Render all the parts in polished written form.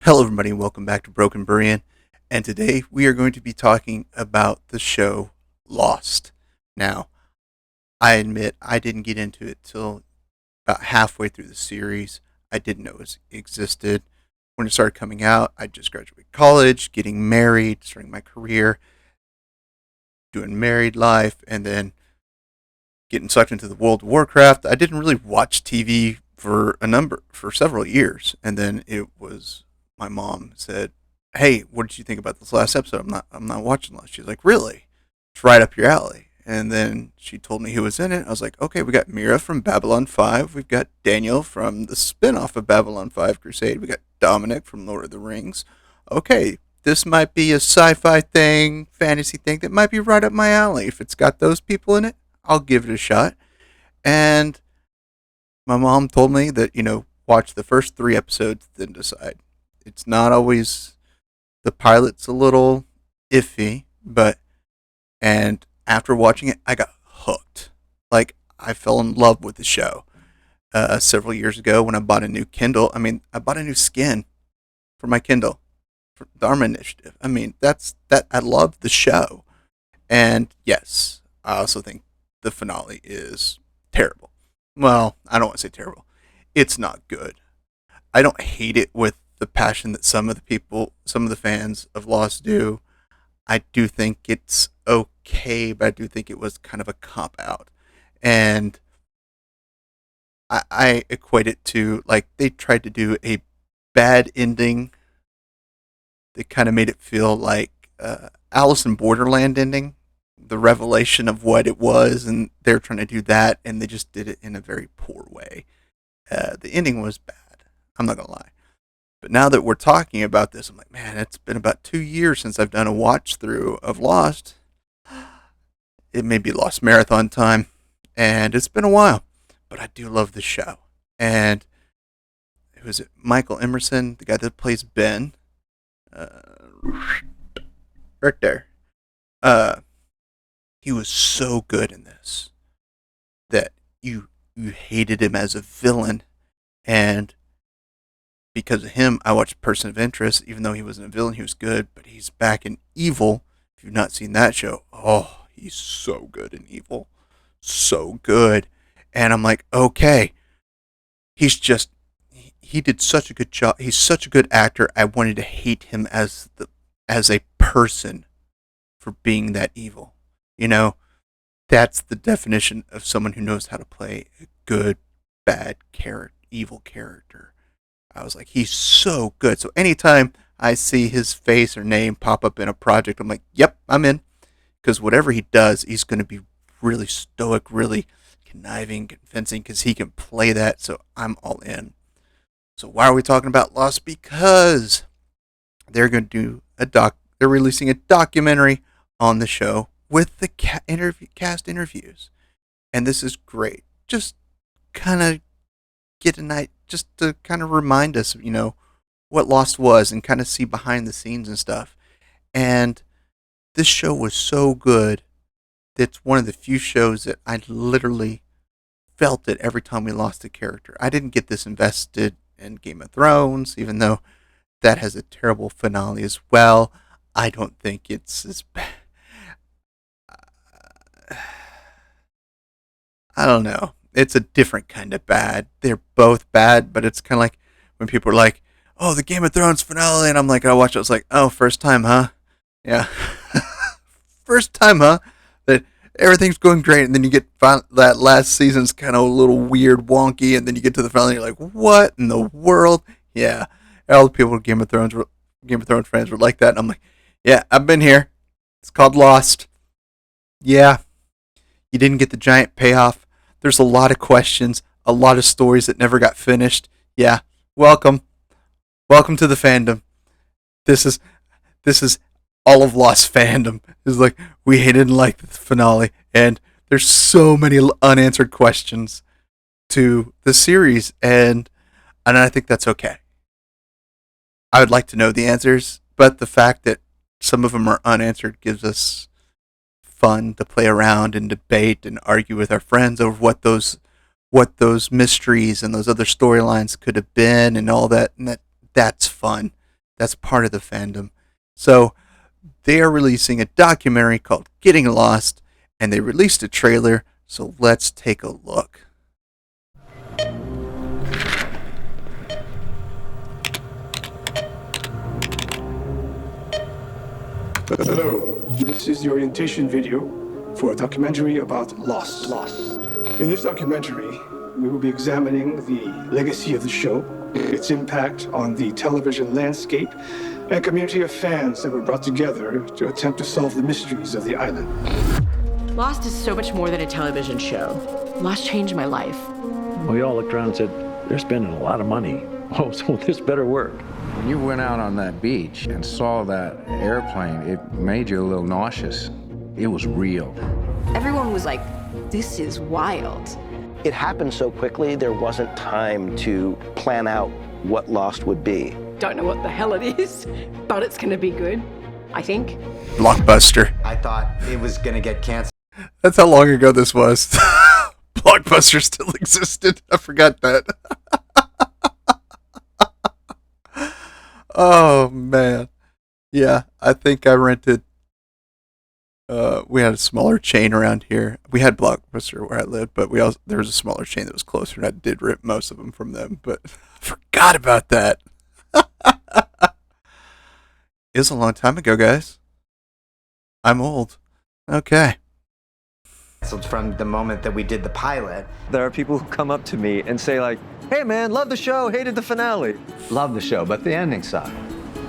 Hello, everybody, and welcome back to Broken Burian. And today we are going to be talking about the show Lost. Now, I admit I didn't get into it till about halfway through the series. I didn't know it existed. When it started coming out, I just graduated college, getting married, starting my career, doing married life, and then getting sucked into the World of Warcraft. I didn't really watch TV for several years, and then it was my mom said, "Hey, what did you think about this last episode? I'm not watching Lost." She's like, "Really? It's right up your alley." And then she told me who was in it. I was like, "Okay, we got Mira from Babylon 5. We've got Daniel from the spin-off of Babylon 5 Crusade. We got Dominic from Lord of the Rings. Okay, this might be a sci-fi thing, fantasy thing that might be right up my alley. If it's got those people in it, I'll give it a shot." And my mom told me that, watch the first 3 episodes, then decide. It's not always, the pilot's a little iffy, and after watching it, I got hooked. Like, I fell in love with the show. Several years ago when I bought a new Kindle, I bought a new skin for my Kindle, for the Dharma Initiative. I love the show. And yes, I also think the finale is terrible. Well, I don't want to say terrible. It's not good. I don't hate it with the passion that some of the fans of Lost do. I do think it's okay, but I do think it was kind of a cop out. And I equate it to, like, they tried to do a bad ending that kind of made it feel like Alice in Borderland ending, the revelation of what it was, and they're trying to do that, and they just did it in a very poor way. The ending was bad. I'm not gonna lie. But now that we're talking about this, I'm like, man, it's been about 2 years since I've done a watch through of Lost. It may be Lost Marathon time, and it's been a while, but I do love the show. And who is it? Michael Emerson, the guy that plays Ben, uh, right there. Uh, he was so good in this that you hated him as a villain, and because of him, I watched Person of Interest. Even though he wasn't a villain, he was good. But he's back in Evil. If you've not seen that show, oh, he's so good in Evil, so good. And I'm like, okay, he did such a good job. He's such a good actor. I wanted to hate him as a person for being that evil. You know, that's the definition of someone who knows how to play a good, bad character, evil character. I was like, he's so good. So anytime I see his face or name pop up in a project, I'm like, yep, I'm in. Because whatever he does, he's going to be really stoic, really conniving, convincing, because he can play that. So I'm all in. So why are we talking about Lost? Because they're going to do they're releasing a documentary on the show with the cast interviews. And this is great. Just kind of get a night, just to kind of remind us, what Lost was, and kind of see behind the scenes and stuff. And this show was so good that it's one of the few shows that I literally felt it every time we lost a character. I didn't get this invested in Game of Thrones, even though that has a terrible finale as well. I don't think it's as bad. I don't know. It's a different kind of bad. They're both bad, but it's kind of like when people are like, "Oh, the Game of Thrones finale," and I'm like, I watch it. I was like, "Oh, first time, huh?" Yeah, first time, huh? That everything's going great, and then you get that last season's kind of a little weird, wonky, and then you get to the finale, and you're like, "What in the world?" Yeah, all the people with Game of Thrones fans were like that, and I'm like, "Yeah, I've been here. It's called Lost." Yeah, you didn't get the giant payoff. There's a lot of questions, a lot of stories that never got finished. Yeah, welcome, welcome to the fandom. This is this is all of Lost fandom. It's like we hated and liked the finale, and there's so many unanswered questions to the series, and I think that's okay. I would like to know the answers, but the fact that some of them are unanswered gives us fun to play around and debate and argue with our friends over what those mysteries and those other storylines could have been and all that, and that's fun. That's part of the fandom. So they are releasing a documentary called Getting Lost, and they released a trailer. So let's take a look. Hello, this is the orientation video for a documentary about Lost. In this documentary, we will be examining the legacy of the show, its impact on the television landscape, and community of fans that were brought together to attempt to solve the mysteries of the island. Lost is so much more than a television show. Lost changed my life. We all looked around and said, they're spending a lot of money. Oh, so this better work. When you went out on that beach and saw that airplane, it made you a little nauseous. It was real. Everyone was like, this is wild. It happened so quickly, there wasn't time to plan out what Lost would be. Don't know what the hell it is, but it's gonna be good, I think. Blockbuster. I thought it was gonna get canceled. That's how long ago this was. Blockbuster still existed. I forgot that. Oh, man. Yeah, I think I rented. We had a smaller chain around here. We had Blockbuster where I lived, but there was a smaller chain that was closer, and I did rent most of them from them, but I forgot about that. It was a long time ago, guys. I'm old. Okay. From the moment that we did the pilot. There are people who come up to me and say like, hey man, love the show, hated the finale. Love the show, but the ending sucked.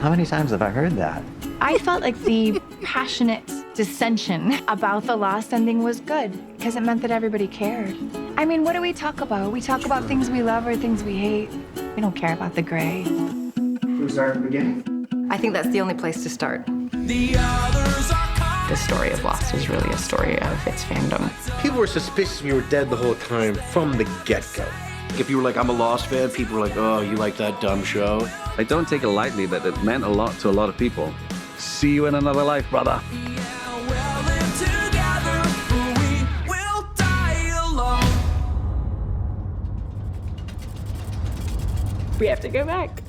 How many times have I heard that? I felt like the passionate dissension about the Lost ending was good because it meant that everybody cared. I mean, what do we talk about? We talk about things we love or things we hate. We don't care about the gray. We start at the beginning. I think that's the only place to start. The story of Lost is really a story of its fandom. People were suspicious we were dead the whole time from the get-go. If you were like, I'm a Lost fan, people were like, oh, you like that dumb show? I don't take it lightly that it meant a lot to a lot of people. See you in another life, brother. We have to go back.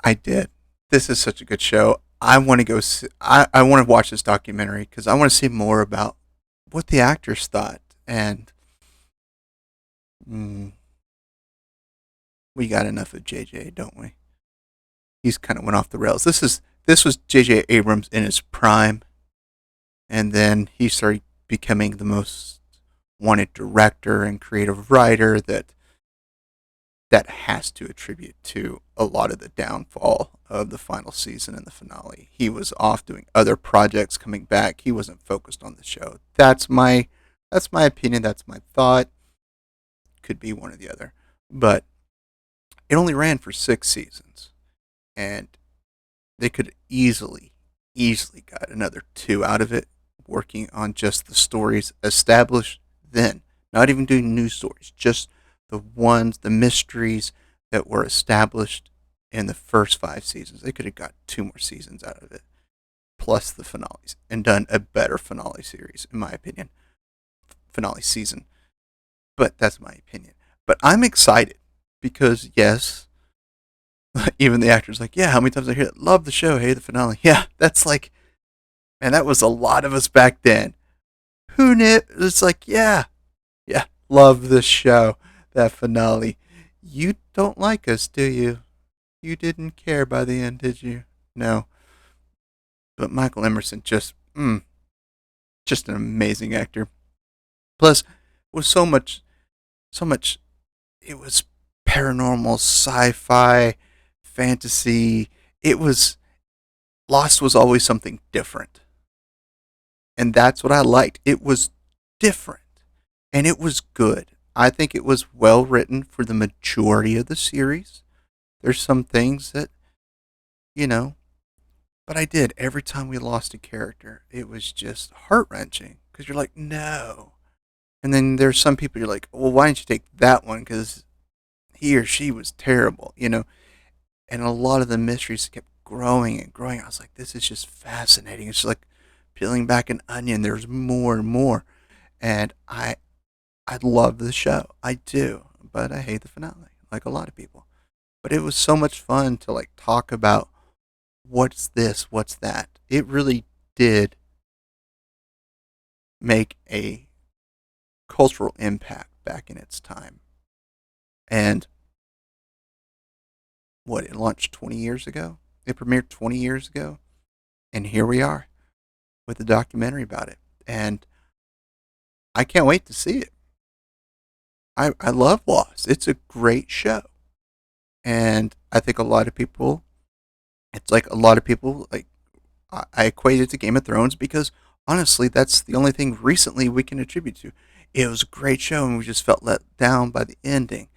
I did. This is such a good show. I want to go see, I want to watch this documentary because I want to see more about what the actors thought. And we got enough of JJ, don't we? He's kind of went off the rails. This was JJ Abrams in his prime, and then he started becoming the most wanted director and creative writer that has to attribute to a lot of the downfall of the final season and the finale. He was off doing other projects, coming back. He wasn't focused on the show. That's my opinion. That's my thought. Could be one or the other, but it only ran for 6 seasons, and they could easily got another 2 out of it, working on just the stories established then, not even doing new stories, just the mysteries that were established in the first 5 seasons. They could have got 2 more seasons out of it, plus the finales, and done a better finale series, in my opinion. Finale season. But that's my opinion. But I'm excited because, yes, even the actor's like, yeah, how many times I hear that? Love the show, hey, the finale. Yeah, that's like, man, that was a lot of us back then. Who knew? It's like, yeah, love the show, that finale. You don't like us, do you? You didn't care by the end, did you? No. But Michael Emerson just an amazing actor. Plus, it was so much, it was paranormal, sci-fi, fantasy. Lost was always something different. And that's what I liked. It was different. And it was good. I think it was well written for the majority of the series. There's some things that, but I did. Every time we lost a character, it was just heart-wrenching. Because you're like, no. And then there's some people you're like, well, why didn't you take that one? Because he or she was terrible, And a lot of the mysteries kept growing and growing. I was like, this is just fascinating. It's just like peeling back an onion. There's more and more. And I love the show. I do. But I hate the finale, like a lot of people. But it was so much fun to like talk about what's this, what's that. It really did make a cultural impact back in its time. And what, it launched 20 years ago? It premiered 20 years ago. And here we are with a documentary about it. And I can't wait to see it. I love Lost. It's a great show. And I think a lot of people, it's like a lot of people, like, I equate it to Game of Thrones because honestly, that's the only thing recently we can attribute to. It was a great show and we just felt let down by the ending.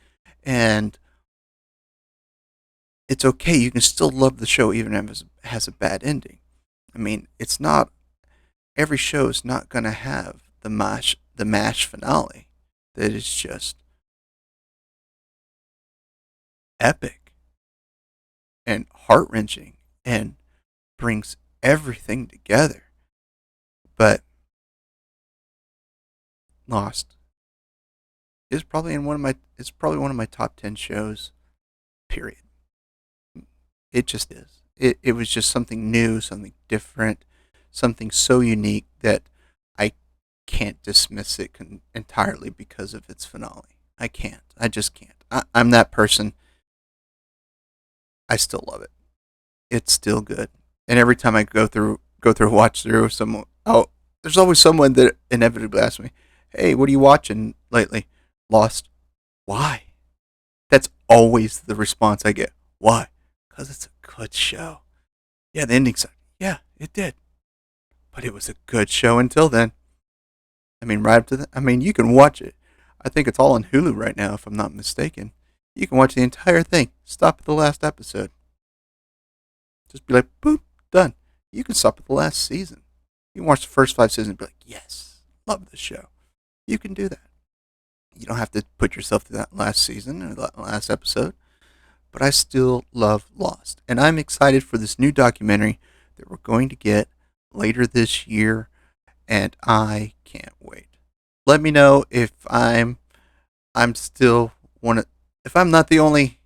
And it's okay. You can still love the show even if it has a bad ending. I mean, it's not, every show is not going to have the MASH finale that is just epic and heart-wrenching and brings everything together. But Lost is probably in it's probably one of my top 10 shows, period. It just is. It was just something new, something different, something so unique that I can't dismiss it entirely because of its finale. I can't. I just can't. I'm that person. I still love it. It's still good. And every time I go through watch through there's always someone that inevitably asks me, "Hey, what are you watching lately?" Lost. Why? That's always the response I get. Why? Because it's a good show. Yeah, the ending sucked. Yeah, it did. But it was a good show until then. I mean, right up to that. I mean, you can watch it. I think it's all on Hulu right now, if I'm not mistaken. You can watch the entire thing. Stop at the last episode. Just be like, boop, done. You can stop at the last season. You can watch the first 5 seasons and be like, yes, love this show. You can do that. You don't have to put yourself through that last season or that last episode. But I still love Lost. And I'm excited for this new documentary that we're going to get later this year. And I can't wait. Let me know if I'm still if I'm not the only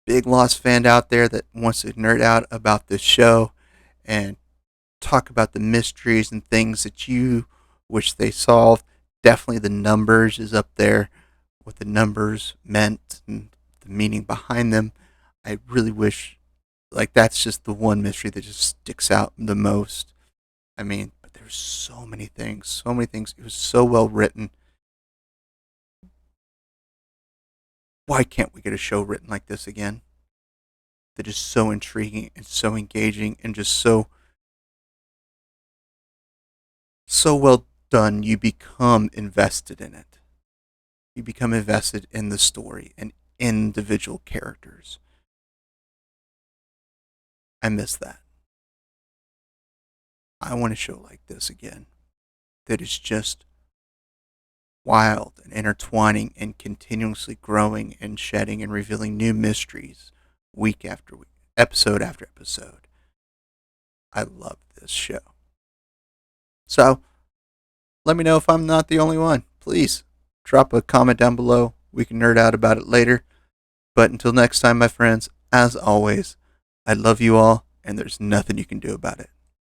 big Lost fan out there that wants to nerd out about this show and talk about the mysteries and things that you wish they solved. Definitely the numbers is up there, what the numbers meant and the meaning behind them. I really wish, like, that's just the one mystery that just sticks out the most. I mean, but there's so many things. It was so well written. Why can't we get a show written like this again? That is so intriguing and so engaging and just so well done. You become invested in it. You become invested in the story and individual characters. I miss that. I want a show like this again. That is just wild and intertwining and continuously growing and shedding and revealing new mysteries week after week, episode after episode. I love this show. So, let me know if I'm not the only one. Please drop a comment down below. We can nerd out about it later. But until next time, my friends, as always, I love you all, and there's nothing you can do about it.